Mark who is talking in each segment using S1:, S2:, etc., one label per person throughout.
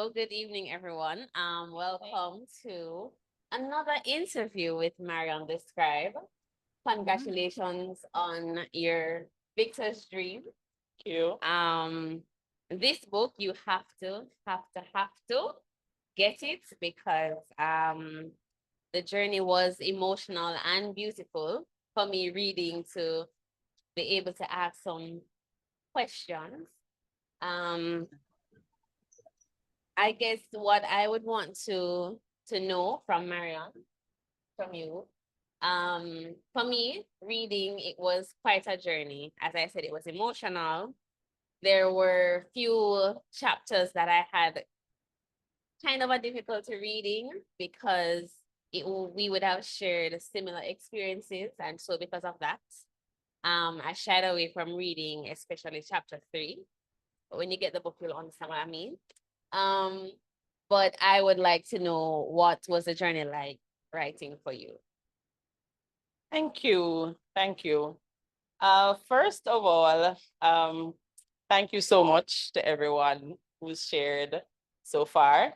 S1: Hello, good evening, everyone. Welcome to another interview with MarionTheScribe. Congratulations on your Victor's Dream.
S2: Thank you.
S1: This book you have to get it because the journey was emotional and beautiful for me reading to be able to ask some questions. Um, I guess what I would want to know from Marion, from you, for me, reading it was quite a journey. As I said, it was emotional. There were few chapters that I had kind of a difficulty reading because we would have shared similar experiences, and so because of that, I shied away from reading, especially chapter 3. But when you get the book, you'll understand what I mean. Um, but I would like to know what was the journey like writing for you?
S2: Thank you. Thank you. First of all, thank you so much to everyone who's shared so far.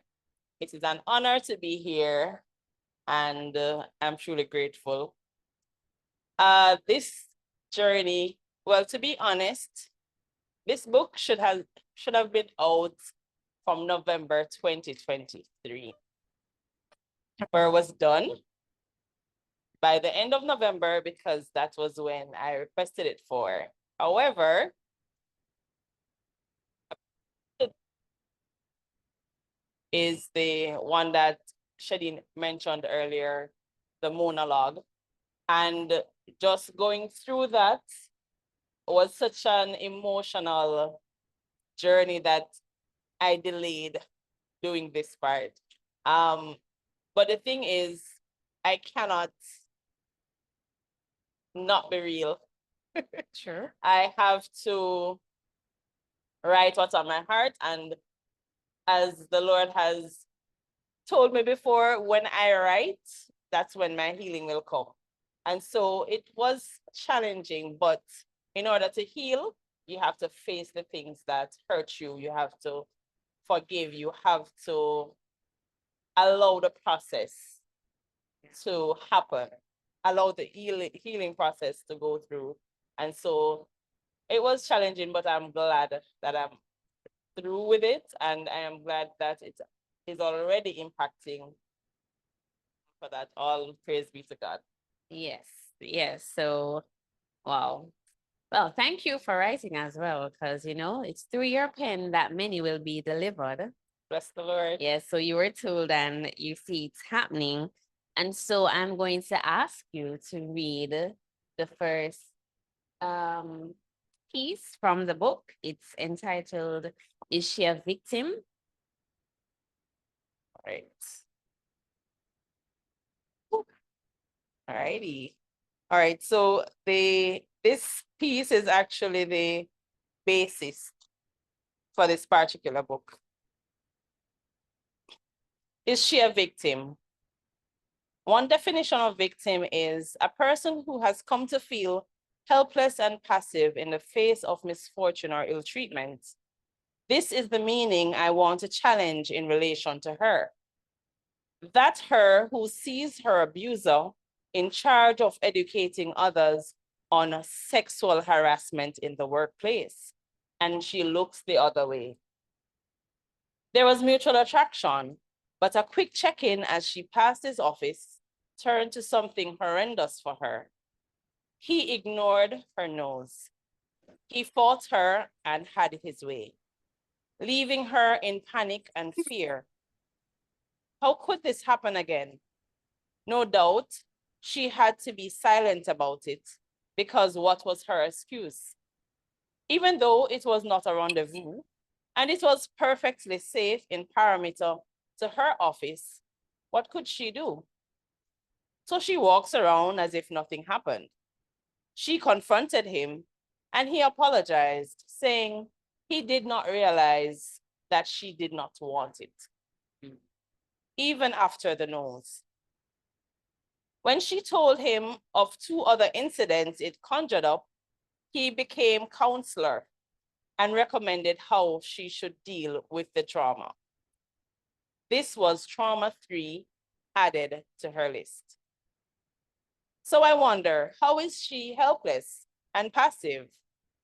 S2: It is an honor to be here, and I'm truly grateful. This journey, well, to be honest, this book should have been out from November 2023. Where it was done by the end of November because that was when I requested it for. However, is the one that Shadeen mentioned earlier, the monologue. And just going through that was such an emotional journey that I delayed doing this part. But the thing is, I cannot not be real.
S1: Sure.
S2: I have to write what's on my heart. And as the Lord has told me before, when I write, that's when my healing will come. And so it was challenging, but in order to heal, you have to face the things that hurt you. You have to forgive. You have to allow the process to happen, allow the healing process to go through. And so it was challenging, but I'm glad that I'm through with it. And I am glad that it is already impacting. For that, all praise be to God.
S1: Yes, yes. So, wow. Well, thank you for writing as well, because it's through your pen that many will be delivered.
S2: Bless the Lord.
S1: Yes, so you were told and you see it's happening. And so I'm going to ask you to read the first piece from the book. It's entitled, Is She a Victim?
S2: All right. All righty. All right. So this piece is actually the basis for this particular book. Is she a victim? One definition of victim is a person who has come to feel helpless and passive in the face of misfortune or ill treatment. This is the meaning I want to challenge in relation to her. That her who sees her abuser in charge of educating others on sexual harassment in the workplace, and she looks the other way. There was mutual attraction, but a quick check-in as she passed his office turned to something horrendous for her. He ignored her nose. He fought her and had his way, leaving her in panic and fear. How could this happen again? No doubt, she had to be silent about it because what was her excuse? Even though it was not a rendezvous and it was perfectly safe in parameter to her office, what could she do? So she walks around as if nothing happened. She confronted him and he apologized, saying he did not realize that she did not want it, even after the nose. When she told him of 2 other incidents it conjured up, he became counselor and recommended how she should deal with the trauma. This was trauma 3 added to her list. So I wonder, how is she helpless and passive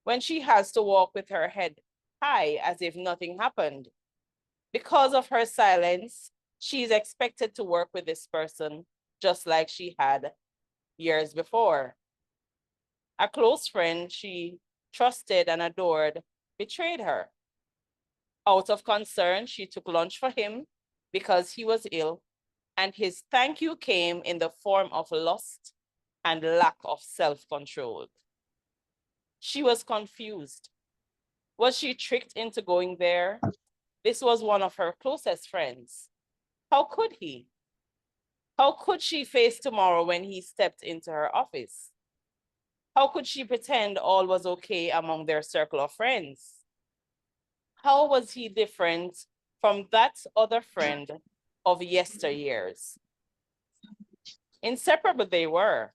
S2: when she has to walk with her head high as if nothing happened? Because of her silence, she's expected to work with this person just like she had years before. A close friend she trusted and adored betrayed her. Out of concern, she took lunch for him because he was ill, and his thank you came in the form of lust and lack of self-control. She was confused. Was she tricked into going there? This was one of her closest friends. How could he? How could she face tomorrow when he stepped into her office? How could she pretend all was okay among their circle of friends? How was he different from that other friend of yesteryears? Inseparable they were,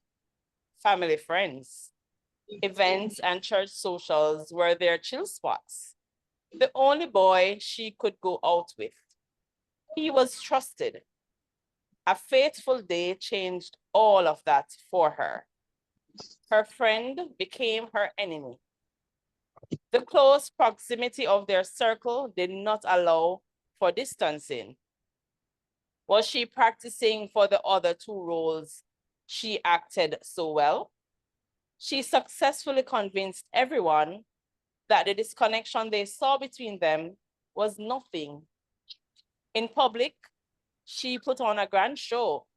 S2: family friends. Events and church socials were their chill spots. The only boy she could go out with. He was trusted. A fateful day changed all of that for her. Her friend became her enemy. The close proximity of their circle did not allow for distancing. Was she practicing for the other two roles she acted so well? She successfully convinced everyone that the disconnection they saw between them was nothing. In public, she put on a grand show,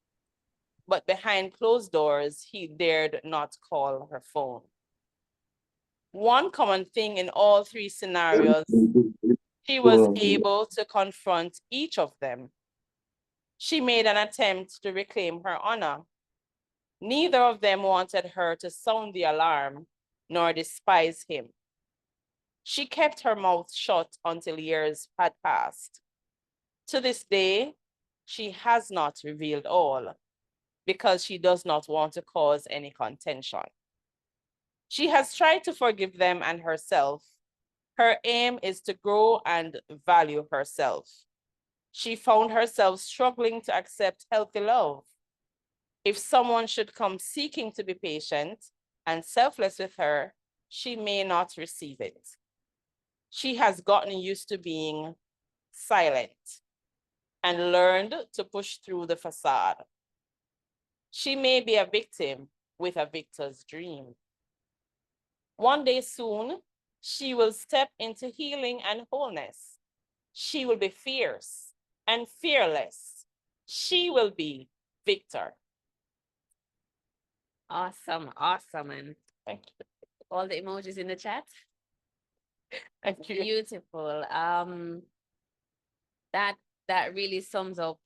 S2: but behind closed doors, he dared not call her phone. One common thing in all three scenarios, she was able to confront each of them. She made an attempt to reclaim her honor. Neither of them wanted her to sound the alarm nor despise him. She kept her mouth shut until years had passed. To this day, she has not revealed all because she does not want to cause any contention. She has tried to forgive them and herself. Her aim is to grow and value herself. She found herself struggling to accept healthy love. If someone should come seeking to be patient and selfless with her, she may not receive it. She has gotten used to being silent and learned to push through the facade. She may be a victim with a victor's dream. One day soon, she will step into healing and wholeness. She will be fierce and fearless. She will be Victor.
S1: Awesome, awesome. And
S2: Thank you.
S1: all the emojis in the chat.
S2: Thank you.
S1: Beautiful. That really sums up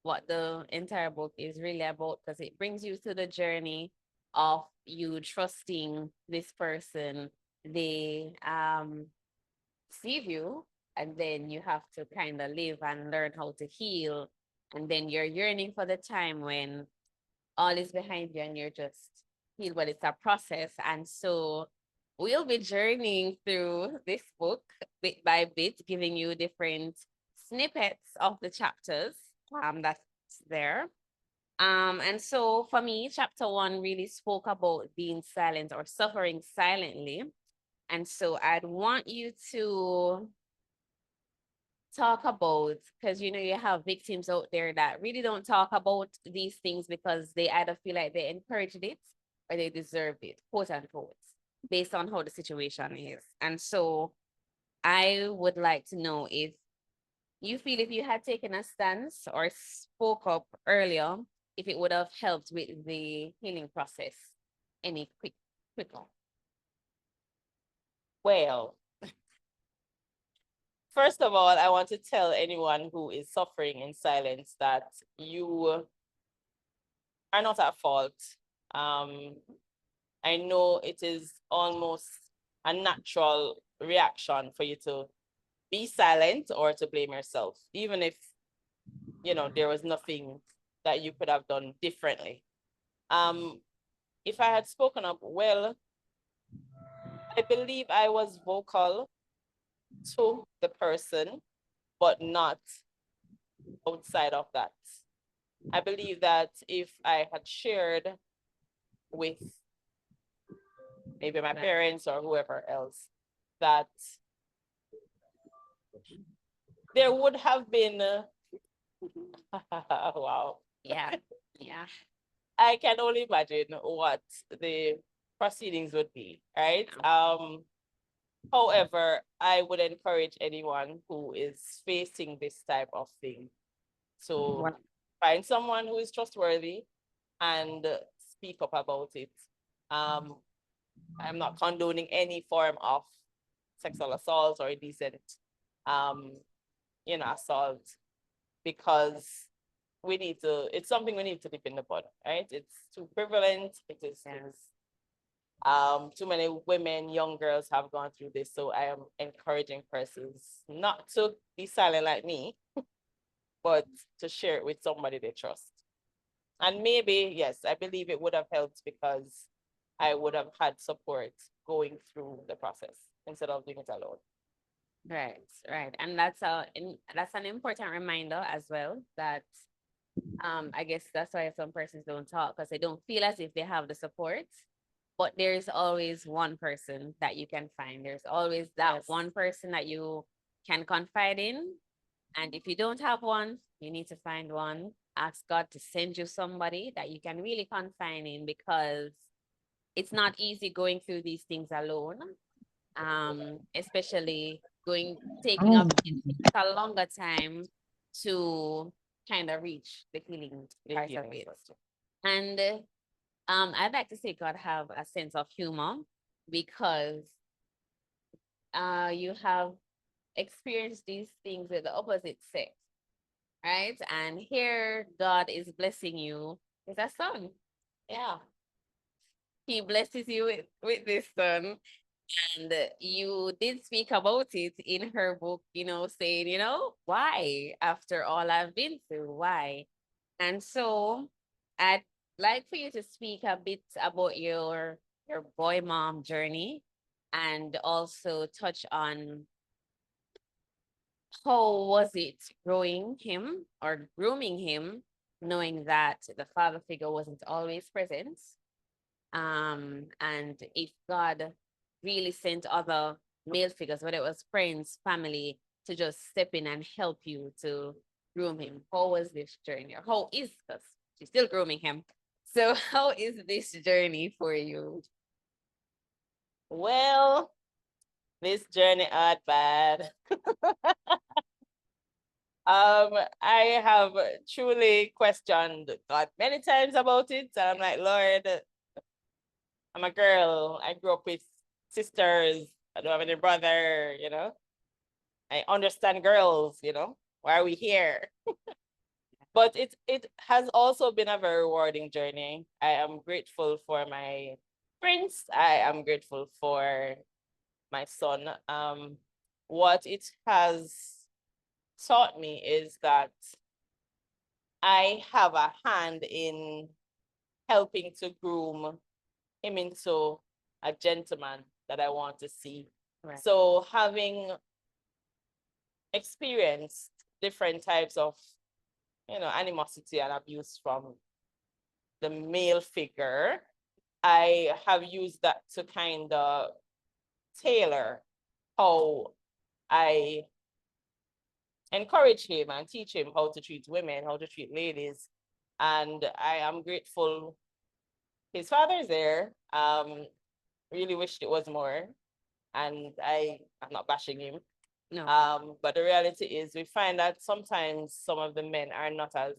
S1: what the entire book is really about, because it brings you to the journey of you trusting this person. They deceive you, and then you have to kind of live and learn how to heal. And then you're yearning for the time when all is behind you and you're just healed, but it's a process. And so we'll be journeying through this book bit by bit, giving you different snippets of the chapters that's there. And so for me, chapter 1 really spoke about being silent or suffering silently. And so I'd want you to talk about, because you know you have victims out there that really don't talk about these things because they either feel like they encouraged it or they deserved it, quote unquote, based on how the situation is. And so I would like to know if you feel if you had taken a stance or spoke up earlier, if it would have helped with the healing process any quicker.
S2: Well, first of all, I want to tell anyone who is suffering in silence that you are not at fault. I know it is almost a natural reaction for you to be silent or to blame yourself, even if, there was nothing that you could have done differently. If I had spoken up, well, I believe I was vocal to the person, but not outside of that. I believe that if I had shared with maybe my parents or whoever else, that there would have been, wow.
S1: Yeah. Yeah.
S2: I can only imagine what the proceedings would be, right? However, I would encourage anyone who is facing this type of thing to find someone who is trustworthy and speak up about it. Um, I'm not condoning any form of sexual assault or indecent, um, assault, because we need to, it's something we need to nip in the bud, right? It's too prevalent. It is, too many women, young girls have gone through this. So I am encouraging persons not to be silent like me, but to share it with somebody they trust. And maybe, yes, I believe it would have helped because I would have had support going through the process instead of doing it alone.
S1: Right, right. And that's an important reminder as well that I guess that's why some persons don't talk because they don't feel as if they have the support. But there is always one person that you can find. There's always that one person that you can confide in. And if you don't have one, you need to find one. Ask God to send you somebody that you can really confide in because it's not easy going through these things alone. Especially taking a longer time to kind of reach the healing part of it. And I'd like to say God have a sense of humor because you have experienced these things with the opposite sex, right? And here God is blessing you with a son. Yeah. He blesses you with this son. And you did speak about it in her book, saying, why after all I've been through, why? And so I'd like for you to speak a bit about your boy mom journey and also touch on how was it growing him or grooming him, knowing that the father figure wasn't always present. And if God really sent other male figures, whether it was friends, family, to just step in and help you to groom him. How was this journey? Or how is, because she's still grooming him. So how is this journey for you?
S2: Well, this journey out bad. I have truly questioned God many times about it. And I'm like, Lord, I'm a girl. I grew up with sisters. I don't have any brother. I understand girls, why are we here? But it has also been a very rewarding journey. I am grateful for my friends. I am grateful for my son. What it has taught me is that I have a hand in helping to groom him into a gentleman that I want to see. Right. So having experienced different types of, animosity and abuse from the male figure, I have used that to kind of tailor how I encourage him and teach him how to treat women, how to treat ladies. And I am grateful his father's there. Really wished it was more. And I'm not bashing him. No. But the reality is we find that sometimes some of the men are not as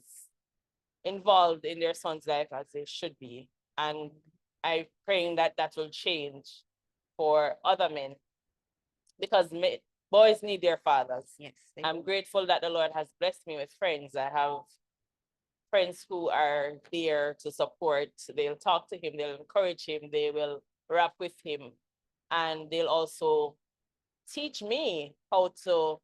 S2: involved in their son's life as they should be. And I'm praying that that will change for other men because boys need their fathers. Yes. I'm grateful that the Lord has blessed me with friends. I have friends who are there to support. They'll talk to him, they'll encourage him, they will rap with him, and they'll also teach me how to,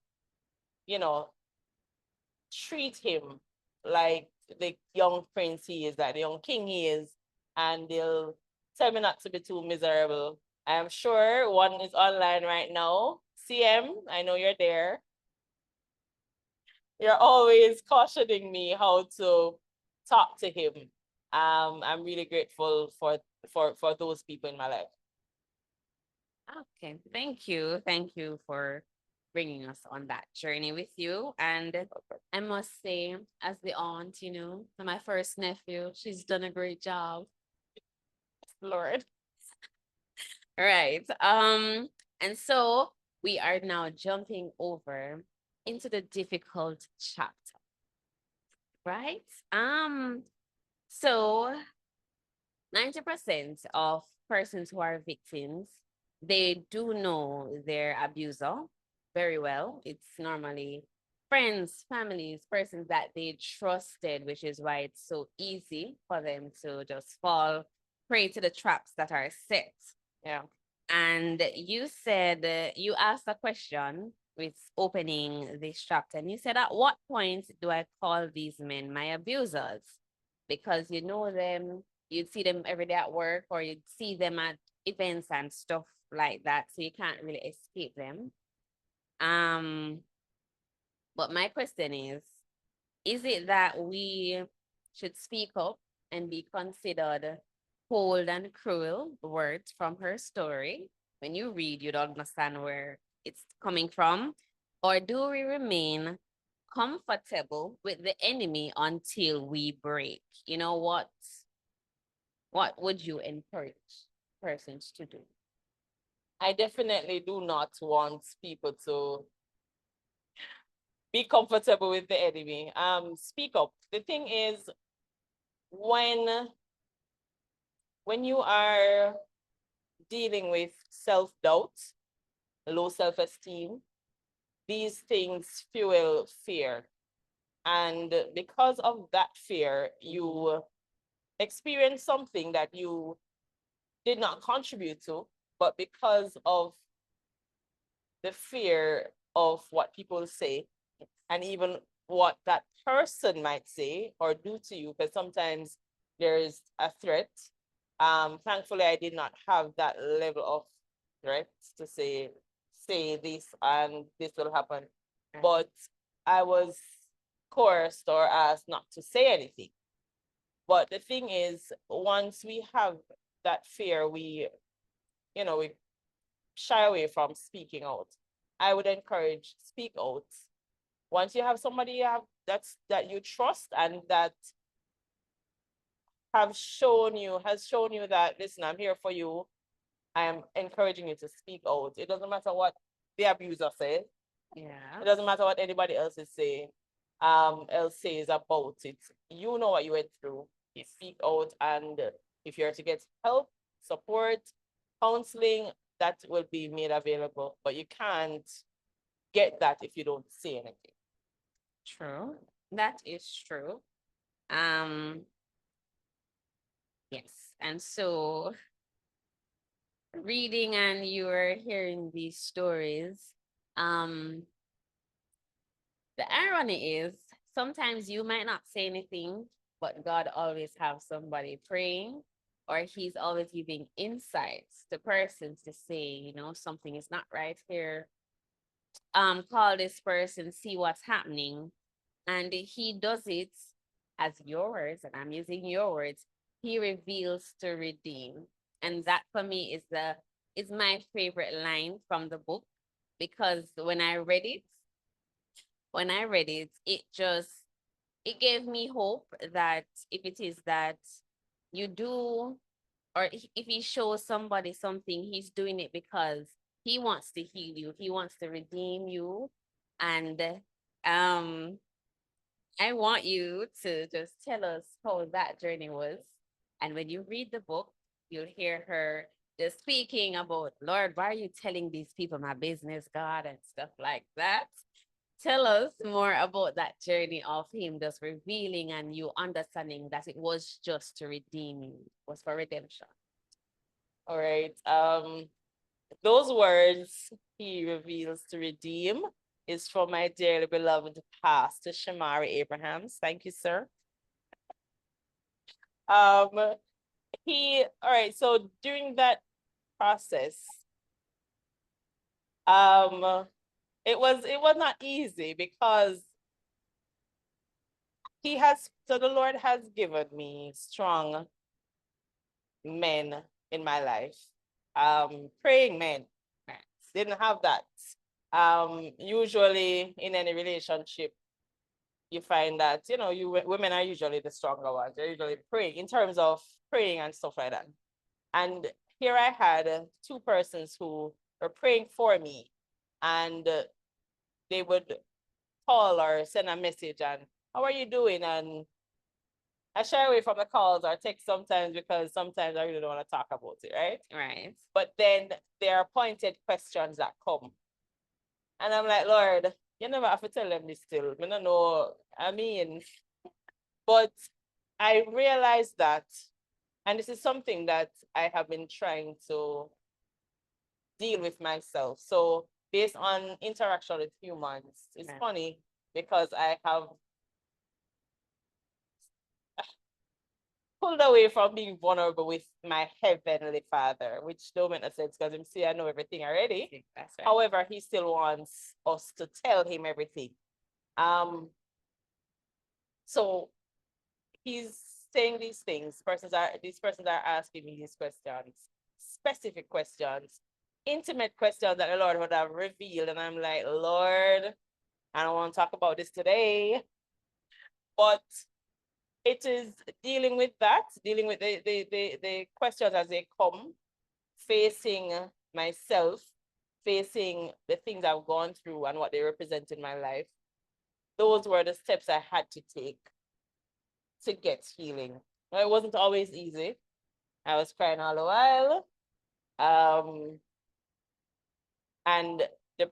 S2: treat him like the young prince he is, like the young king he is, and they'll tell me not to be too miserable. I'm sure one is online right now. CM, I know you're there. You're always cautioning me how to talk to him. I'm really grateful for those people in my life.
S1: Okay, thank you. Thank you for bringing us on that journey with you. And I must say, as the aunt, to my first nephew, she's done a great job.
S2: Lord.
S1: Right. And so we are now jumping over into the difficult chapter, right? So 90% of persons who are victims, they do know their abuser very well. It's normally friends, families, persons that they trusted, which is why it's so easy for them to just fall prey to the traps that are set.
S2: Yeah.
S1: And you said, you asked a question with opening this chapter, and you said, at what point do I call these men my abusers? Because you know them, you'd see them every day at work, or you'd see them at events and stuff like that, so you can't really escape them. Um, but my question is it that we should speak up and be considered cold and cruel? Words from her story. When you read, you'd understand where it's coming from. Or do we remain comfortable with the enemy until we break? You know what? What would you encourage persons to do?
S2: I definitely do not want people to be comfortable with the enemy. Speak up. The thing is, when you are dealing with self-doubt, low self-esteem, these things fuel fear. And because of that fear, you experience something that you did not contribute to, but because of the fear of what people say, and even what that person might say or do to you, because sometimes there is a threat. Thankfully, I did not have that level of threat to say this and this will happen, but I was coerced or asked not to say anything. But the thing is, once we have that fear, we shy away from speaking out. I would encourage speak out. Once you have somebody that you trust and that has shown you that, listen, I'm here for you. I am encouraging you to speak out. It doesn't matter what the abuser says.
S1: Yeah.
S2: It doesn't matter what anybody else is saying, else says about it. You know what you went through. You speak out, and if you're to get help, support, counseling, that will be made available. But you can't get that if you don't say anything.
S1: True. That is true. Um, yes. And so reading and you were hearing these stories, um, the irony is sometimes you might not say anything, but God always have somebody praying, or he's always giving insights to persons to say, something is not right here. Call this person, see what's happening. And he does it as your words, and I'm using your words, he reveals to redeem. And that for me is my favorite line from the book, because when I read it, it gave me hope that if it is that you do, or if he shows somebody something, he's doing it because he wants to heal you, he wants to redeem you. And um I want you to just tell us how that journey was. And when you read the book, you'll hear her just speaking about, Lord, why are you telling these people my business, God, and stuff like that. Tell us more about that journey of him just revealing and you understanding that it was just to redeem you, it was for redemption.
S2: All right. Those words he reveals to redeem is from my dearly beloved pastor, Shamari Abrahams. Thank you, sir. All right, so during that process, it was not easy because so the Lord has given me strong men in my life. Praying men. Didn't have that. Usually in any relationship, you find that, women are usually the stronger ones. They're usually praying in terms of praying and stuff like that. And here I had two persons who were praying for me, and they would call or send a message and, how are you doing? And I shy away from the calls or text sometimes because sometimes I really don't want to talk about it, right?
S1: Right.
S2: But then there are pointed questions that come. And I'm like, Lord, you never have to tell them this still. I don't know. I mean, but I realized that, and this is something that I have been trying to deal with myself. So based on interaction with humans, it's funny because I have pulled away from being vulnerable with my heavenly Father, which don't make no sense because him say I know everything already. That's right. However, he still wants us to tell him everything. So he's saying these things. These persons are asking me these questions, specific questions, intimate questions that the Lord would have revealed. And I'm like, Lord, I don't want to talk about this today. But it is dealing with that, dealing with the questions as they come, facing myself, facing the things I've gone through and what they represent in my life. Those were the steps I had to take to get healing. It wasn't always easy. I was crying all the while. And the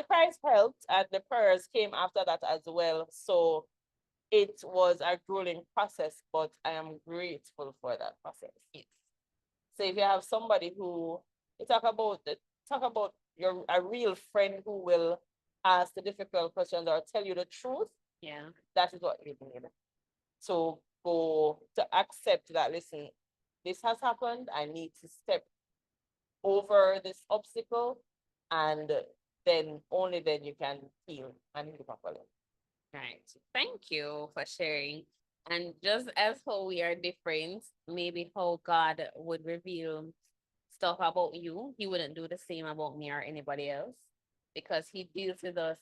S2: cries helped, and the prayers came after that as well. So it was a grueling process, but I am grateful for that process. Yes. So if you have somebody who you talk about a real friend who will ask the difficult questions or tell you the truth, yeah, that is what you need. To go to accept that, listen, this has happened. I need to step over this obstacle, and then only then you can heal and heal properly. Right. Thank you for sharing. And just as how we are different, maybe how God would reveal stuff about you, he wouldn't do the same about me or anybody else because he deals with us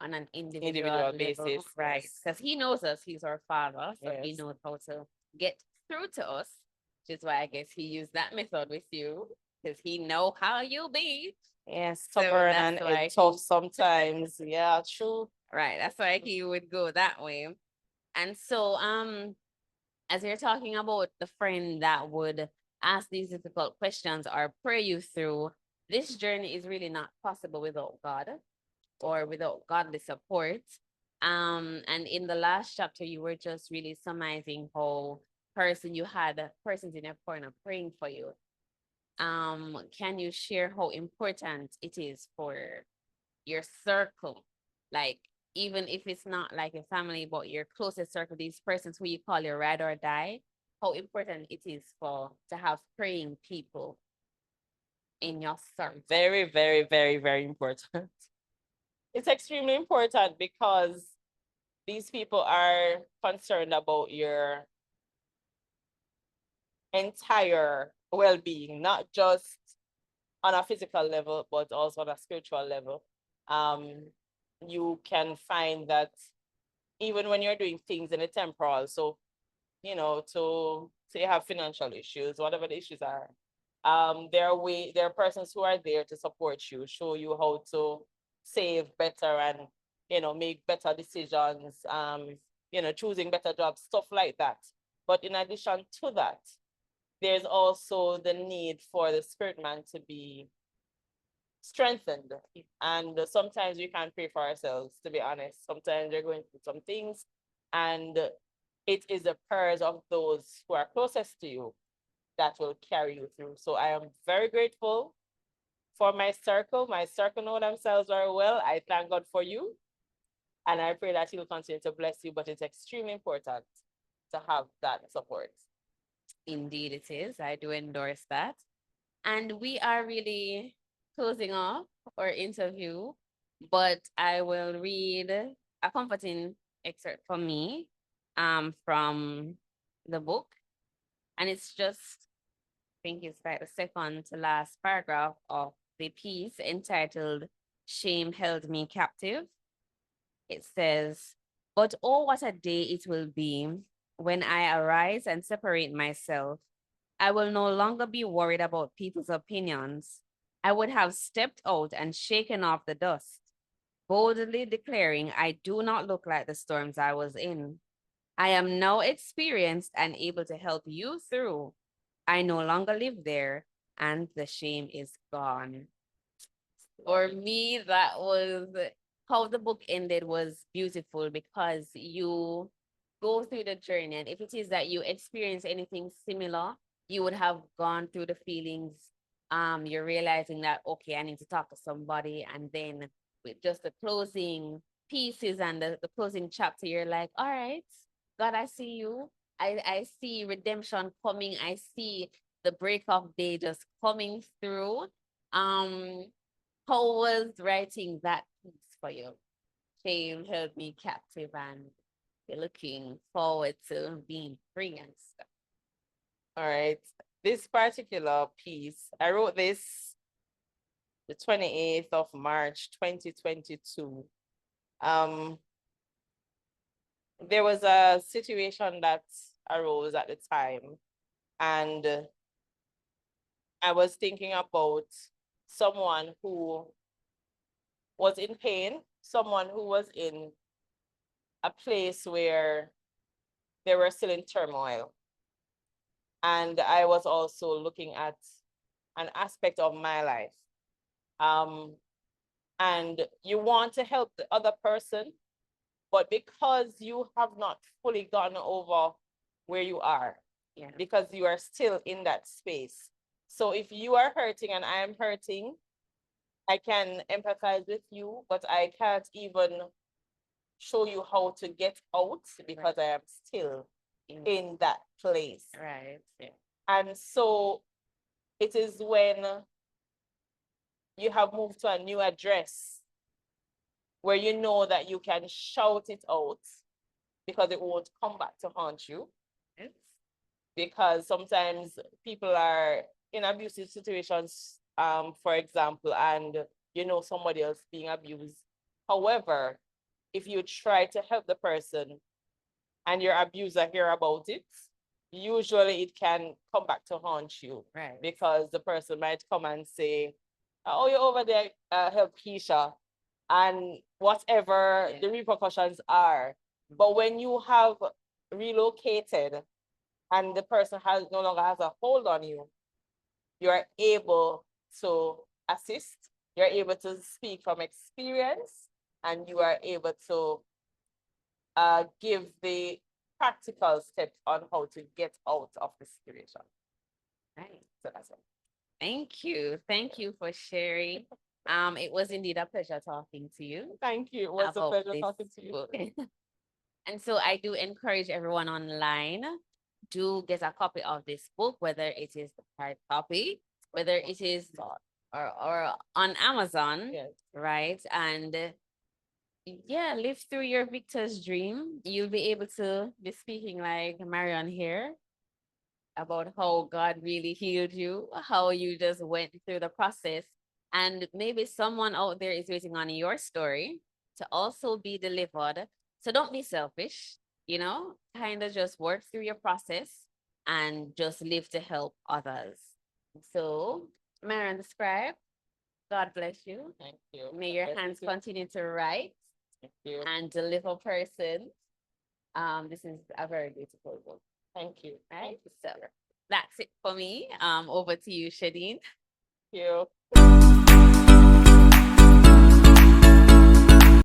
S2: on an individual basis. Right. Because he knows us, he's our father. So he knows how to get through to us, which is why I guess he used that method with you because he know how you be. Yes, stubborn and tough sometimes. Yeah, true. Right. That's why he would go that way. And so, as you're talking about the friend that would ask these difficult questions or pray you through, this journey is really not possible without God or without godly support. And in the last chapter, you were just really surmising how you had persons in your corner praying for you. Can you share how important it is for your circle, like even if it's not like a family, but your closest circle, these persons who you call your ride or die, how important it is to have praying people in your circle? Very, very, very, very important. It's extremely important because these people are concerned about your entire well-being, not just on a physical level, but also on a spiritual level. You can find that even when you're doing things in the temporal, so to say you have financial issues, whatever the issues are, there are persons who are there to support you, show you how to save better and make better decisions, choosing better jobs, stuff like that. But in addition to that, there's also the need for the spirit man to be strengthened. And sometimes we can't pray for ourselves, to be honest. Sometimes we're going through some things, and it is the prayers of those who are closest to you that will carry you through. So I am very grateful for my circle. My circle know themselves very well. I thank God for you. And I pray that He will continue to bless you. But it's extremely important to have that support. Indeed, it is. I do endorse that. And we are really closing off our interview, but I will read a comforting
S1: excerpt for me from the book. And it's just, I think it's like the second to last paragraph of the piece entitled Shame Held Me Captive. It says, but oh, what a day it will be when I arise and separate myself. I will no longer be worried about people's opinions. I would have stepped out and shaken off the dust, boldly declaring I do not look like the storms I was in. I am now experienced and able to help you through. I no longer live there, and the shame is gone. For me, that was how the book ended was beautiful because you go through the journey. And if it is that you experience anything similar, you would have gone through the feelings. You're realizing that, okay, I need to talk to somebody. And then with just the closing pieces and the closing chapter, you're like, all right, God, I see you. I see redemption coming. I see the break of day just coming through. Um, how was writing that piece for you? Shame held me captive and you're looking forward to being free and stuff.
S2: All right. This particular piece, I wrote this the 28th of March, 2022. There was a situation that arose at the time, and I was thinking about someone who was in pain, someone who was in a place where they were still in turmoil. And I was also looking at an aspect of my life. And you want to help the other person, but because you have not fully gotten over where you are, because you are still in that space. So if you are hurting and I am hurting, I can empathize with you, but I can't even show you how to get out because I am still in that place.
S1: Right. Yeah.
S2: And so it is when you have moved to a new address where you know that you can shout it out because it won't come back to haunt you.
S1: Yes.
S2: Because sometimes people are in abusive situations, for example, and you know somebody else being abused. However, if you try to help the person and your abuser hear about it, usually it can come back to haunt you.
S1: Right.
S2: Because the person might come and say, oh, you're over there, help Keisha, and whatever the repercussions are. But when you have relocated and the person has no longer has a hold on you, you are able to assist, you're able to speak from experience, and you are able to give the practical steps on how to get out of the situation.
S1: Right.
S2: So that's it.
S1: Thank you. Thank you for sharing. It was indeed a pleasure talking to you.
S2: Thank you. It was a pleasure talking to you.
S1: And so I do encourage everyone online, do get a copy of this book, whether it is the hard copy, whether it is or on Amazon,
S2: Yes.
S1: right? And yeah, live through your victor's dream. You'll be able to be speaking like Marion here about how God really healed you, how you just went through the process. And maybe someone out there is waiting on your story to also be delivered. So don't be selfish, kind of just work through your process and just live to help others. So, MarionTheScribe, God bless you.
S2: Thank you.
S1: May your hands continue to write and deliver persons. This is a very beautiful book.
S2: Thank you.
S1: Right? So that's it for me. Over to you, Shadeen.
S2: Thank you.